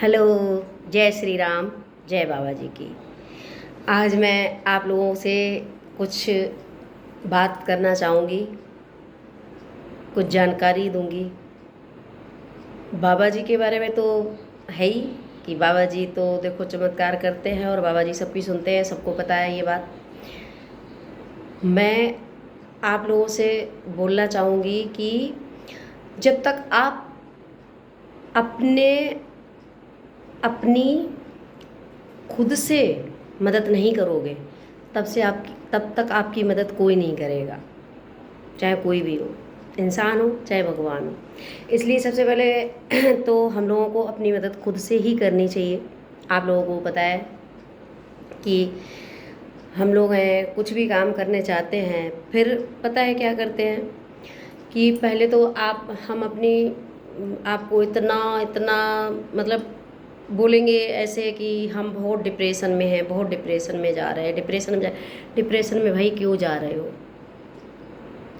Hello. जय श्री राम। जय बाबा जी की। आज मैं आप लोगों से कुछ बात करना चाहूँगी, कुछ जानकारी दूंगी। बाबा जी के बारे में तो है ही कि बाबा जी तो देखो चमत्कार करते हैं और बाबा जी सबकी सुनते हैं, सबको पता है ये बात। मैं आप लोगों से बोलना चाहूँगी कि जब तक आप अपने अपनी खुद से मदद नहीं करोगे तब तक आपकी मदद कोई नहीं करेगा, चाहे कोई भी हो, इंसान हो चाहे भगवान हो। इसलिए सबसे पहले तो हम लोगों को अपनी मदद खुद से ही करनी चाहिए। आप लोगों को पता है कि हम लोग हैं, कुछ भी काम करने चाहते हैं, फिर पता है क्या करते हैं कि पहले तो हम अपनी आपको इतना इतना मतलब बोलेंगे ऐसे कि हम बहुत डिप्रेशन में हैं, बहुत डिप्रेशन में जा रहे हैं, डिप्रेशन में भाई क्यों जा रहे हो?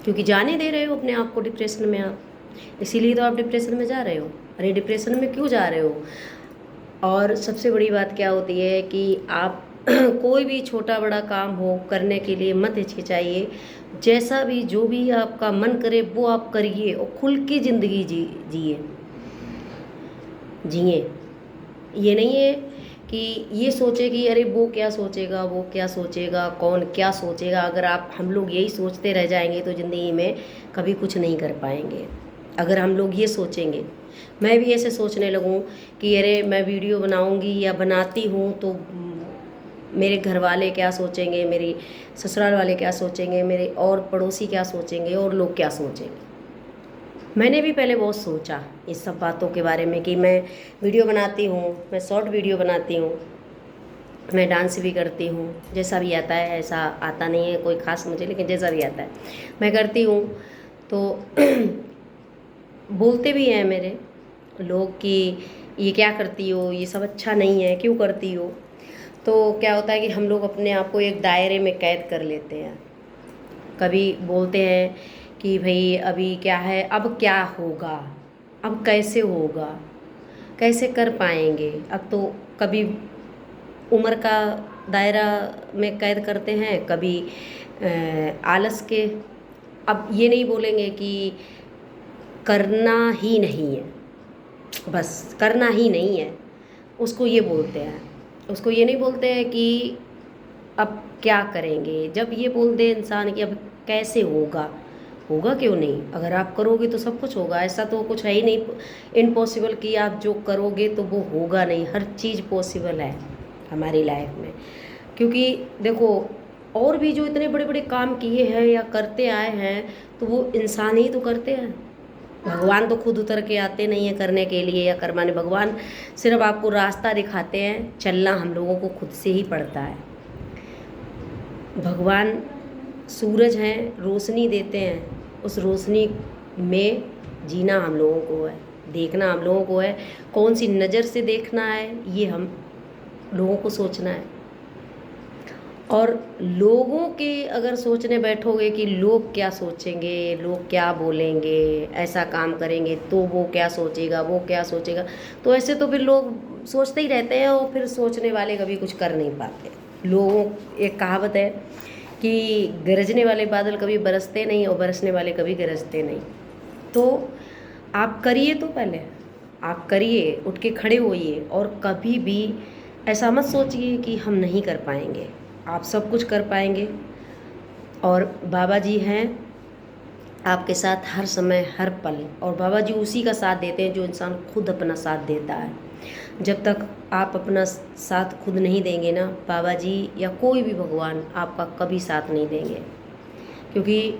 क्योंकि जाने दे रहे हो अपने आप को डिप्रेशन में आप, इसीलिए तो आप डिप्रेशन में जा रहे हो। अरे डिप्रेशन में क्यों जा रहे हो? और सबसे बड़ी बात क्या होती है कि आप कोई भी छोटा बड़ा काम हो करने के लिए मत हिचकिचाइए। जैसा भी जो भी आपका मन करे वो आप करिए और खुल की ज़िंदगी जिए जिए। ये नहीं है कि ये सोचे कि अरे वो क्या सोचेगा, वो क्या सोचेगा, कौन क्या सोचेगा। अगर हम लोग यही सोचते रह जाएंगे तो ज़िंदगी में कभी कुछ नहीं कर पाएंगे। अगर हम लोग ये सोचेंगे, मैं भी ऐसे सोचने लगूं कि अरे मैं वीडियो बनाऊंगी या बनाती हूँ तो मेरे घर वाले क्या सोचेंगे, मेरी ससुराल वाले क्या सोचेंगे, मेरे और पड़ोसी क्या सोचेंगे और लोग क्या सोचेंगे। मैंने भी पहले बहुत सोचा इस सब बातों के बारे में कि मैं वीडियो बनाती हूँ, मैं शॉर्ट वीडियो बनाती हूँ, मैं डांस भी करती हूँ, जैसा भी आता है। ऐसा आता नहीं है कोई ख़ास मुझे, लेकिन जैसा भी आता है मैं करती हूँ। तो बोलते भी हैं मेरे लोग कि ये क्या करती हो, ये सब अच्छा नहीं है, क्यों करती हो? तो क्या होता है कि हम लोग अपने आप को एक दायरे में कैद कर लेते हैं। कभी बोलते हैं कि भाई अभी क्या है, अब क्या होगा, अब कैसे होगा, कैसे कर पाएंगे। अब तो कभी उम्र का दायरा में कैद करते हैं, कभी आलस के। अब ये नहीं बोलेंगे कि करना ही नहीं है, बस करना ही नहीं है, उसको ये बोलते हैं। उसको ये नहीं बोलते हैं कि अब क्या करेंगे। जब ये बोल दे इंसान कि अब कैसे होगा, होगा क्यों नहीं, अगर आप करोगे तो सब कुछ होगा। ऐसा तो कुछ है ही नहीं इम्पॉसिबल कि आप जो करोगे तो वो होगा नहीं। हर चीज़ पॉसिबल है हमारी लाइफ में। क्योंकि देखो और भी जो इतने बड़े बड़े काम किए हैं या करते आए हैं तो वो इंसान ही तो करते हैं। भगवान तो खुद उतर के आते नहीं है करने के लिए या करवाने। भगवान सिर्फ आपको रास्ता दिखाते हैं, चलना हम लोगों को खुद से ही पड़ता है। भगवान सूरज हैं, रोशनी देते हैं, उस रोशनी में जीना हम लोगों को है, देखना हम लोगों को है। कौन सी नज़र से देखना है ये हम लोगों को सोचना है। और लोगों के अगर सोचने बैठोगे कि लोग क्या सोचेंगे, लोग क्या बोलेंगे, ऐसा काम करेंगे तो वो क्या सोचेगा, वो क्या सोचेगा, तो ऐसे तो फिर लोग सोचते ही रहते हैं और फिर सोचने वाले कभी कुछ कर नहीं पाते। लोगों एक कहावत है कि गरजने वाले बादल कभी बरसते नहीं और बरसने वाले कभी गरजते नहीं। तो आप करिए, तो पहले आप करिए, उठ के खड़े होइए और कभी भी ऐसा मत सोचिए कि हम नहीं कर पाएंगे। आप सब कुछ कर पाएंगे। और बाबा जी हैं आपके साथ हर समय हर पल। और बाबा जी उसी का साथ देते हैं जो इंसान खुद अपना साथ देता है। जब तक आप अपना साथ खुद नहीं देंगे ना, बाबा जी या कोई भी भगवान आपका कभी साथ नहीं देंगे। क्योंकि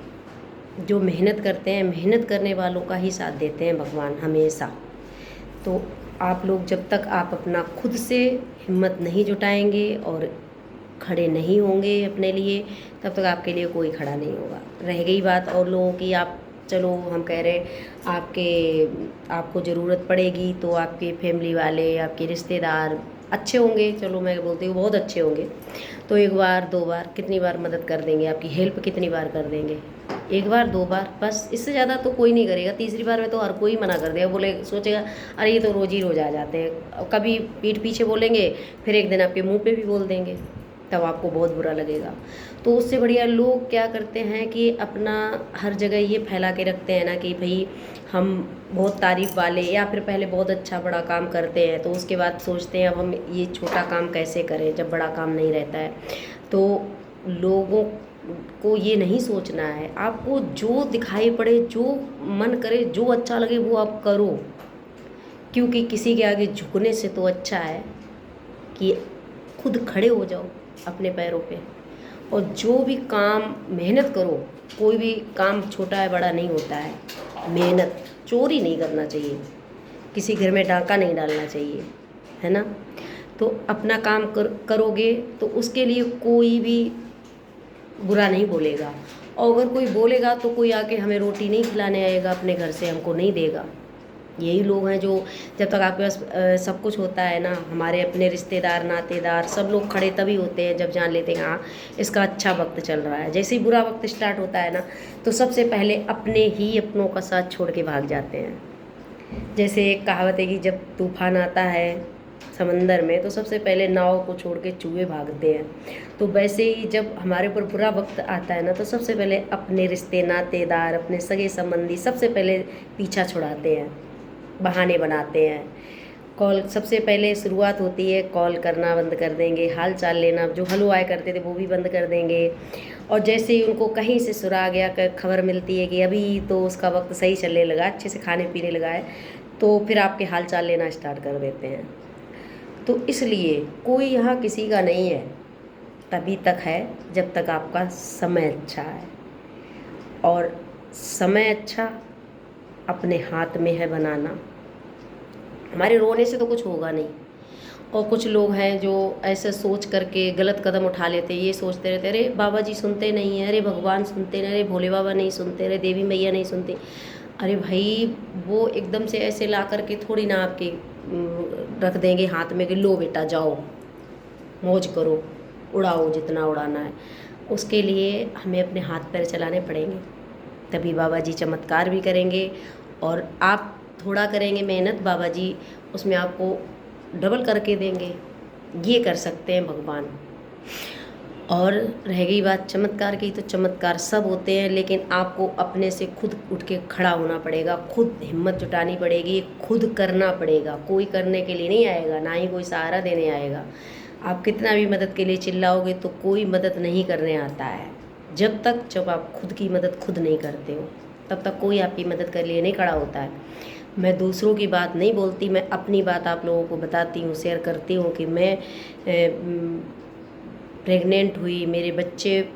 जो मेहनत करते हैं, मेहनत करने वालों का ही साथ देते हैं भगवान हमेशा। तो आप लोग जब तक आप अपना खुद से हिम्मत नहीं जुटाएंगे और खड़े नहीं होंगे अपने लिए, तब तक आपके लिए कोई खड़ा नहीं होगा। रह गई बात और लोगों की, आप चलो हम कह रहे आपको ज़रूरत पड़ेगी तो आपके फैमिली वाले, आपके रिश्तेदार अच्छे होंगे, चलो मैं बोलती हूँ बहुत अच्छे होंगे, तो एक बार दो बार कितनी बार मदद कर देंगे, आपकी हेल्प कितनी बार कर देंगे। एक बार 2 बार बस, इससे ज़्यादा तो कोई नहीं करेगा। तीसरी बार में तो हर कोई मना कर देगा, बोले सोचेगा अरे ये तो रोज़ ही रोज़ आ जाते हैं। कभी पीठ पीछे बोलेंगे, फिर एक दिन आपके मुंह पे भी बोल देंगे, तब आपको बहुत बुरा लगेगा। तो उससे बढ़िया लोग क्या करते हैं कि अपना हर जगह ये फैला के रखते हैं ना कि भाई हम बहुत तारीफ़ वाले, या फिर पहले बहुत अच्छा बड़ा काम करते हैं तो उसके बाद सोचते हैं अब हम ये छोटा काम कैसे करें जब बड़ा काम नहीं रहता है। तो लोगों को ये नहीं सोचना है, आपको जो दिखाई पड़े, जो मन करे, जो अच्छा लगे वो आप करो, क्योंकि किसी के आगे झुकने से तो अच्छा है कि खुद खड़े हो जाओ अपने पैरों पे। और जो भी काम मेहनत करो, कोई भी काम छोटा है बड़ा नहीं होता है। मेहनत, चोरी नहीं करना चाहिए, किसी घर में डाका नहीं डालना चाहिए, है ना। तो अपना काम करोगे तो उसके लिए कोई भी बुरा नहीं बोलेगा। और अगर कोई बोलेगा तो कोई आके हमें रोटी नहीं खिलाने आएगा, अपने घर से हमको नहीं देगा। यही लोग हैं जो जब तक आपके पास सब कुछ होता है ना, हमारे अपने रिश्तेदार नातेदार सब लोग खड़े तभी होते हैं जब जान लेते हैं हाँ इसका अच्छा वक्त चल रहा है। जैसे ही बुरा वक्त स्टार्ट होता है ना, तो सबसे पहले अपने ही अपनों का साथ छोड़ के भाग जाते हैं। जैसे एक कहावत है कि जब तूफान आता है समंदर में तो सबसे पहले नाव को छोड़ के चूहे भागते हैं। तो वैसे ही जब हमारे ऊपर बुरा वक्त आता है ना, तो सबसे पहले अपने रिश्ते नातेदार, अपने सगे संबंधी सबसे पहले पीछा छुड़ाते हैं, बहाने बनाते हैं। कॉल सबसे पहले शुरुआत होती है, कॉल करना बंद कर देंगे, हाल चाल लेना जो हलवाए करते थे वो भी बंद कर देंगे। और जैसे ही उनको कहीं से सुराग गया, खबर मिलती है कि अभी तो उसका वक्त सही चलने लगा, अच्छे से खाने पीने लगा है, तो फिर आपके हाल चाल लेना स्टार्ट कर देते हैं। तो इसलिए कोई यहाँ किसी का नहीं है, तभी तक है जब तक आपका समय अच्छा है। और समय अच्छा अपने हाथ में है बनाना। हमारे रोने से तो कुछ होगा नहीं। और कुछ लोग हैं जो ऐसे सोच करके गलत कदम उठा लेते, ये सोचते रहते अरे बाबा जी सुनते नहीं हैं, अरे भगवान सुनते नहीं, अरे भोले बाबा नहीं सुनते, अरे देवी मैया नहीं सुनती। अरे भाई वो एकदम से ऐसे ला करके थोड़ी ना आपके रख देंगे हाथ में कि लो बेटा जाओ मौज करो, उड़ाओ जितना उड़ाना है। उसके लिए हमें अपने हाथ पैर चलाने पड़ेंगे, तभी बाबा जी चमत्कार भी करेंगे। और आप थोड़ा करेंगे मेहनत, बाबा जी उसमें आपको डबल करके देंगे। ये कर सकते हैं भगवान। और रह गई बात चमत्कार की, तो चमत्कार सब होते हैं, लेकिन आपको अपने से खुद उठ के खड़ा होना पड़ेगा, खुद हिम्मत जुटानी पड़ेगी, खुद करना पड़ेगा। कोई करने के लिए नहीं आएगा, ना ही कोई सहारा देने आएगा। आप कितना भी मदद के लिए चिल्लाओगे तो कोई मदद नहीं करने आता है। जब आप खुद की मदद खुद नहीं करते हो, तब तक कोई आपकी मदद के लिए नहीं खड़ा होता है। मैं दूसरों की बात नहीं बोलती, मैं अपनी बात आप लोगों को बताती हूँ, शेयर करती हूँ कि मैं प्रेग्नेंट हुई, मेरे बच्चे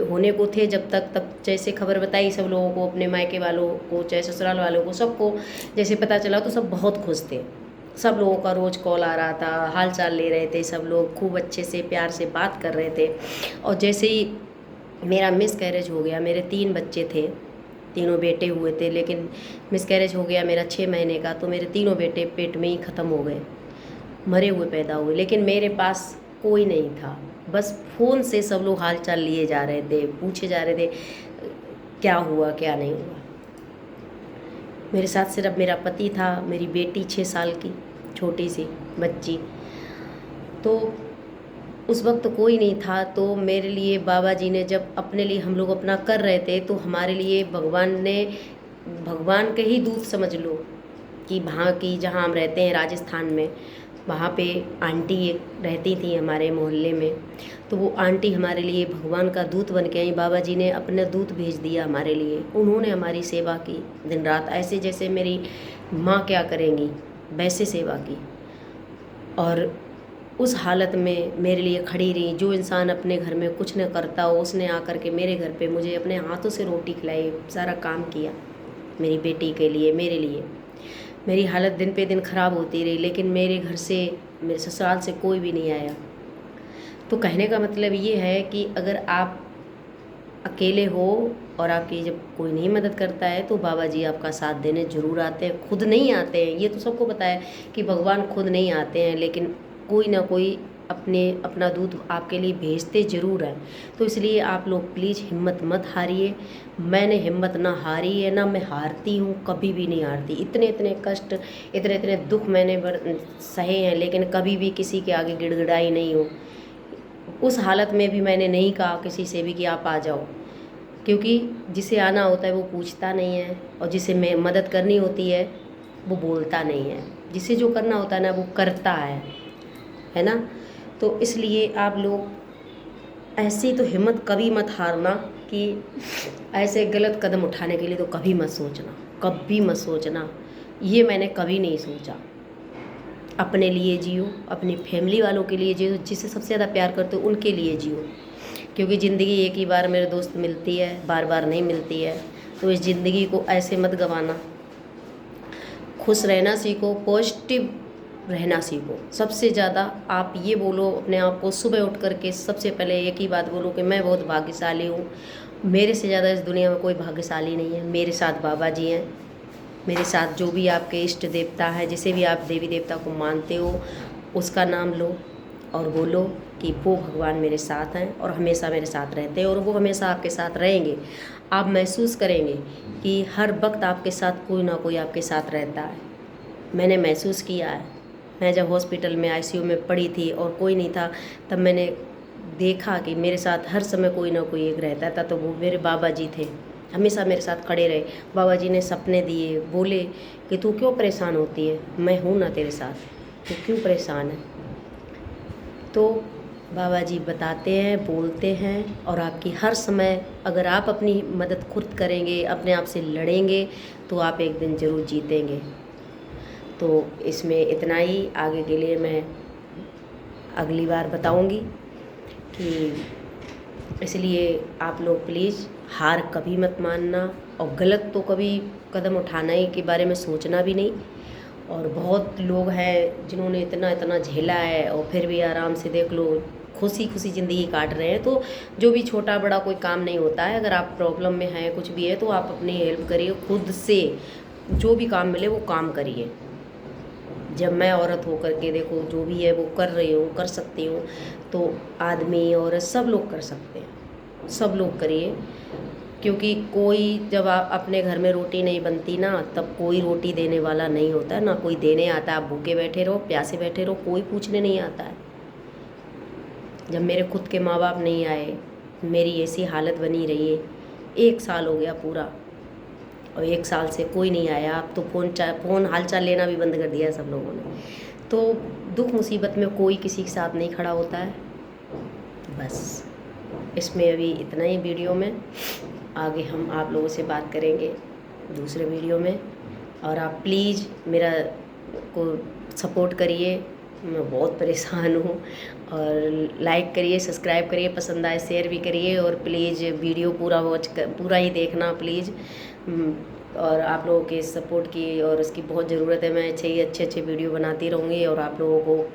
होने को थे जब तक, तब जैसे खबर बताई सब लोगों को, अपने मायके वालों को चाहे ससुराल वालों को, सबको जैसे पता चला तो सब बहुत खुश थे। सब लोगों का रोज़ कॉल आ रहा था, हाल चाल ले रहे थे, सब लोग खूब अच्छे से प्यार से बात कर रहे थे। और जैसे ही मेरा मिसकैरेज हो गया, मेरे 3 बच्चे थे, तीनों बेटे हुए थे, लेकिन मिसकैरेज हो गया मेरा 6 महीने का, तो मेरे तीनों बेटे पेट में ही ख़त्म हो गए, मरे हुए पैदा हुए। लेकिन मेरे पास कोई नहीं था, बस फ़ोन से सब लोग हाल चाल लिए जा रहे थे, पूछे जा रहे थे क्या हुआ क्या नहीं हुआ। मेरे साथ सिर्फ मेरा पति था, मेरी बेटी 6 साल की छोटी सी बच्ची, तो उस वक्त कोई नहीं था। तो मेरे लिए बाबा जी ने जब अपने लिए हम लोग अपना कर रहे थे, तो हमारे लिए भगवान के ही दूत समझ लो कि वहाँ की जहाँ हम रहते हैं राजस्थान में, वहाँ पे आंटी एक रहती थी हमारे मोहल्ले में, तो वो आंटी हमारे लिए भगवान का दूत बन के आई। बाबा जी ने अपना दूत भेज दिया हमारे लिए, उन्होंने हमारी सेवा की दिन रात, ऐसे जैसे मेरी माँ क्या करेंगी वैसे सेवा की। और उस हालत में मेरे लिए खड़ी रही। जो इंसान अपने घर में कुछ न करता हो, उसने आकर के मेरे घर पे मुझे अपने हाथों से रोटी खिलाई, सारा काम किया मेरी बेटी के लिए, मेरे लिए। मेरी हालत दिन पे दिन ख़राब होती रही, लेकिन मेरे घर से, मेरे ससुराल से कोई भी नहीं आया। तो कहने का मतलब ये है कि अगर आप अकेले हो और आपकी जब कोई नहीं मदद करता है, तो बाबा जी आपका साथ देने ज़रूर आते हैं। खुद नहीं आते हैं, ये तो सबको पता है कि भगवान खुद नहीं आते हैं, लेकिन कोई ना कोई अपना दूध आपके लिए भेजते ज़रूर हैं। तो इसलिए आप लोग प्लीज़ हिम्मत मत हारिए। मैंने हिम्मत ना हारी है, ना मैं हारती हूँ, कभी भी नहीं हारती। इतने इतने कष्ट, इतने इतने दुख मैंने सहे हैं, लेकिन कभी भी किसी के आगे गिड़गिड़ाई नहीं हूँ। उस हालत में भी मैंने नहीं कहा किसी से भी कि आप आ जाओ, क्योंकि जिसे आना होता है वो पूछता नहीं है, और जिसे मैं मदद करनी होती है वो बोलता नहीं है। जिसे जो करना होता है ना वो करता है ना। तो इसलिए आप लोग ऐसी तो हिम्मत कभी मत हारना कि ऐसे गलत कदम उठाने के लिए तो कभी मत सोचना, कभी मत सोचना। ये मैंने कभी नहीं सोचा। अपने लिए जियो, अपनी फैमिली वालों के लिए जियो, जिसे सबसे ज़्यादा प्यार करते हो उनके लिए जियो, क्योंकि ज़िंदगी एक ही बार मेरे दोस्त मिलती है, बार बार नहीं मिलती है। तो इस ज़िंदगी को ऐसे मत गंवाना। खुश रहना सीखो, पॉजिटिव रहना सीखो। सबसे ज़्यादा आप ये बोलो अपने आप को, सुबह उठ करके सबसे पहले एक ही बात बोलो कि मैं बहुत भाग्यशाली हूँ। मेरे से ज़्यादा इस दुनिया में कोई भाग्यशाली नहीं है। मेरे साथ बाबा जी हैं, मेरे साथ जो भी आपके इष्ट देवता है, जिसे भी आप देवी देवता को मानते हो, उसका नाम लो और बोलो कि वो भगवान मेरे साथ हैं और हमेशा मेरे साथ रहते हैं, और वो हमेशा आपके साथ रहेंगे। आप महसूस करेंगे कि हर वक्त आपके साथ कोई ना कोई आपके साथ रहता है। मैंने महसूस किया है। मैं जब हॉस्पिटल में आईसीयू में पड़ी थी और कोई नहीं था, तब मैंने देखा कि मेरे साथ हर समय कोई ना कोई एक रहता था। तो वो मेरे बाबा जी थे, हमेशा मेरे साथ खड़े रहे। बाबा जी ने सपने दिए, बोले कि तू क्यों परेशान होती है, मैं हूँ ना तेरे साथ, तू क्यों परेशान है। तो बाबा जी बताते हैं, बोलते हैं, और आपकी हर समय अगर आप अपनी मदद खुद करेंगे, अपने आप से लड़ेंगे, तो आप एक दिन ज़रूर जीतेंगे। तो इसमें इतना ही। आगे के लिए मैं अगली बार बताऊंगी कि इसलिए आप लोग प्लीज़ हार कभी मत मानना, और गलत तो कभी कदम उठाना ही के बारे में सोचना भी नहीं। और बहुत लोग हैं जिन्होंने इतना इतना झेला है और फिर भी आराम से देख लो खुशी खुशी ज़िंदगी काट रहे हैं। तो जो भी छोटा बड़ा कोई काम नहीं होता है। अगर आप प्रॉब्लम में हैं, कुछ भी है, तो आप अपनी हेल्प करिए, खुद से जो भी काम मिले वो काम करिए। जब मैं औरत होकर के देखो जो भी है वो कर रही हूँ, कर सकती हूँ, तो आदमी औरत सब लोग कर सकते हैं, सब लोग करिए। क्योंकि कोई जब आप अपने घर में रोटी नहीं बनती ना, तब कोई रोटी देने वाला नहीं होता है, ना कोई देने आता है। आप भूखे बैठे रहो, प्यासे बैठे रहो, कोई पूछने नहीं आता है। जब मेरे खुद के माँ बाप नहीं आए, मेरी ऐसी हालत बनी रही है, 1 साल हो गया पूरा, और 1 साल से कोई नहीं आया। अब तो फ़ोन हालचाल लेना भी बंद कर दिया है सब लोगों ने। तो दुख मुसीबत में कोई किसी के साथ नहीं खड़ा होता है। बस इसमें अभी इतना ही वीडियो में। आगे हम आप लोगों से बात करेंगे दूसरे वीडियो में, और आप प्लीज़ मेरा को सपोर्ट करिए। मैं बहुत परेशान हूँ, और लाइक करिए, सब्सक्राइब करिए, पसंद आए शेयर भी करिए, और प्लीज़ वीडियो पूरा ही देखना प्लीज़। और आप लोगों के सपोर्ट की और उसकी बहुत ज़रूरत है। मैं अच्छे वीडियो बनाती रहूँगी और आप लोगों को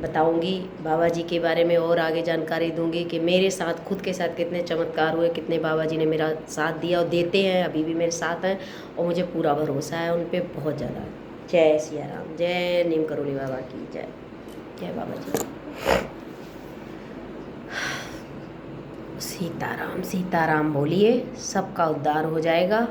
बताऊंगी बाबा जी के बारे में, और आगे जानकारी दूंगी कि मेरे साथ खुद के साथ कितने चमत्कार हुए, कितने बाबा जी ने मेरा साथ दिया और देते हैं, अभी भी मेरे साथ हैं, और मुझे पूरा भरोसा है उन पर बहुत ज़्यादा। जय सिया राम, जय नीम करोली बाबा की जय, जय बाबा जी। सीताराम सीताराम बोलिए, सबका उद्धार हो जाएगा।